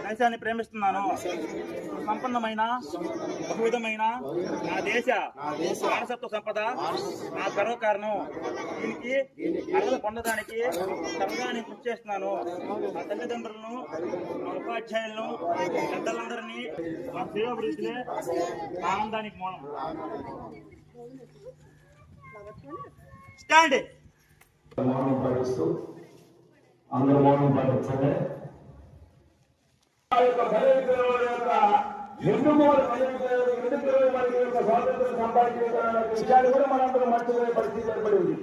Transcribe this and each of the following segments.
దేశాన్ని ప్రేమిస్తున్నాను. సంపన్నమైన బహువిధమైన నా దేశ వారసత్వ సంపద నా గర్వకారణం. దీనికి అర్హత పొందడానికి సరదాన్ని కృషి చేస్తున్నాను. నా తల్లిదండ్రులను, మా ఉపాధ్యాయులను, పెద్దలందరినీ మా శ్రేయోభివృద్ధిలే ఆనందానికి మూలం. స్టాండ్. మౌనం పాటిస్తూ అందరూ మౌనం పాటించండి. స్వాతంత్రం సంపాదించిన విషయాన్ని కూడా మనందరం మర్చిపోయే పరిస్థితి ఏర్పడింది.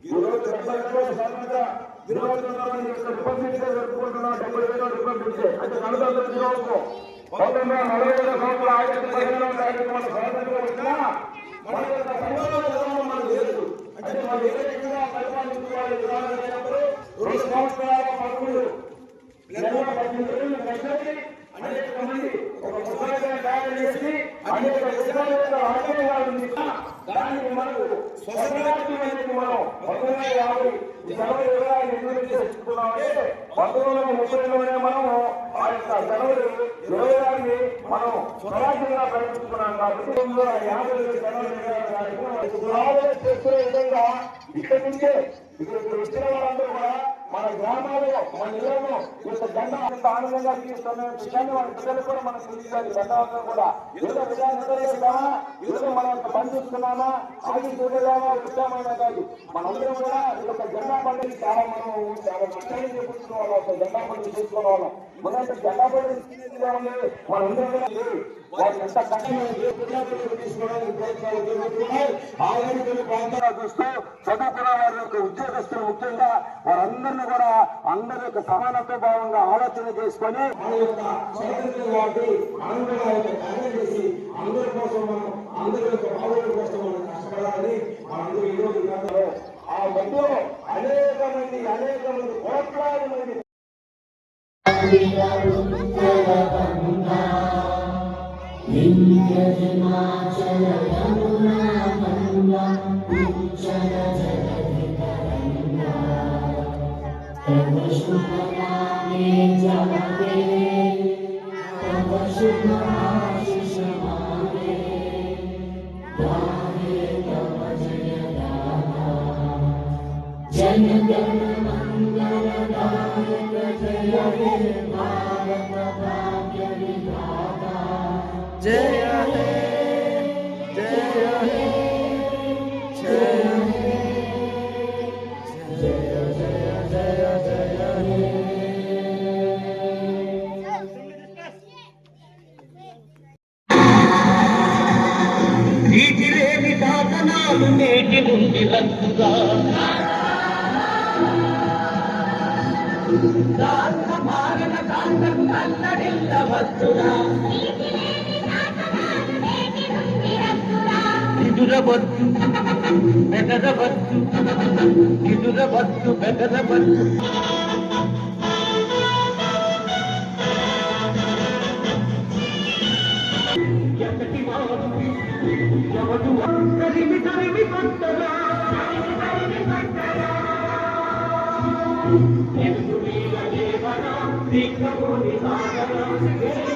ఈ రోజు స్వాతంత్ర దినోత్సవం రిపబ్లిక్ డే జరుపుకుంటున్నాం. 70,000 రిపబ్లిక్ డే అంటే గణతంత్ర దినోత్సవం. 1945 సంవత్సరం ఆగస్టు 15వ తారీఖు మన స్వాతంత్రం వచ్చినా మన యొక్క సంబంధ విధానం మనకు లేదు. అంటే మనం ఏ విధంగా పరిపాలించుకోవాలి విధానం లేనప్పుడు 2 సంవత్సరాల 13 నెలల 18 రోజులు కష్టపడి అనేక మంది ఒక పుస్తకాన్ని తయారు చేసి అనేక పుస్తకాల ఆశయాలను దాన్ని మనకు స్వరాజ్యం అనేది మనం 1950 జనవరి 26 ఎందుకు చేసుకున్నామంటే 1930లోనే మనం ఆ యొక్క జనవరి 26ని మనం స్వరాజ్యంగా ప్రకటించుకున్నాం. కాబట్టి 1950 జనవరి 26 చేసుకునే విధంగా ఇక్కడి నుంచే ఇక్కడ వచ్చిన వాళ్ళందరూ కూడా మన గ్రామాల్లో మన ఇళ్లలో యొక్క జెండా అంత ఆనందంగా తీస్తున్న విషయాన్ని మన పిల్లలు కూడా మనం తెలియాలి. జెండావంతం కూడా ఏదో విధానం నిర్వహిస్తామా, ఏదో మనం పని చూస్తున్నామా, ఆగి చూడలేమా, ఉత్సాహమైనా కాదు. మనందరం కూడా ఈ యొక్క జెండా పండుగ చాలా కష్టాన్ని చేకూర్చుకున్న వాళ్ళం. ఒక జెండా పండుగ చూసుకున్న వాళ్ళం. మన జెండా పండుగ మనందరం కూడా లేదు. వారు ఎంత కష్టం తీసుకోవడానికి ప్రయత్నాలు జరుగుతున్నాయి. ఆల్రెడీ కొన్ని ప్రాంతాలు చూస్తూ చదువుకున్న వారి యొక్క ఉద్యోగస్తులు ముఖ్యంగా వారందరినీ కూడా అందరి యొక్క సమానత్వ భావంగా ఆలోచన చేసుకొని మన యొక్క స్వాతంత్ర్యం వాటి ఆనందంగా కార్యం చేసి అందరి కోసం మనం అందరి యొక్క బాగోగుల కోసం మనం కష్టపడాలని మనందరూ నీటి లేని సాధనాలు నేటి నుండి రద్దుగా మారిన కాంతకు కల్లడిల్లవద్దురా ఎదురవద్దు బెదరవద్దు ఎదురవద్దు బెదరవద్దు తరిమి తరిమి కొట్టరా ఎదురు మీద దేవరా దిక్కబోని సాగరా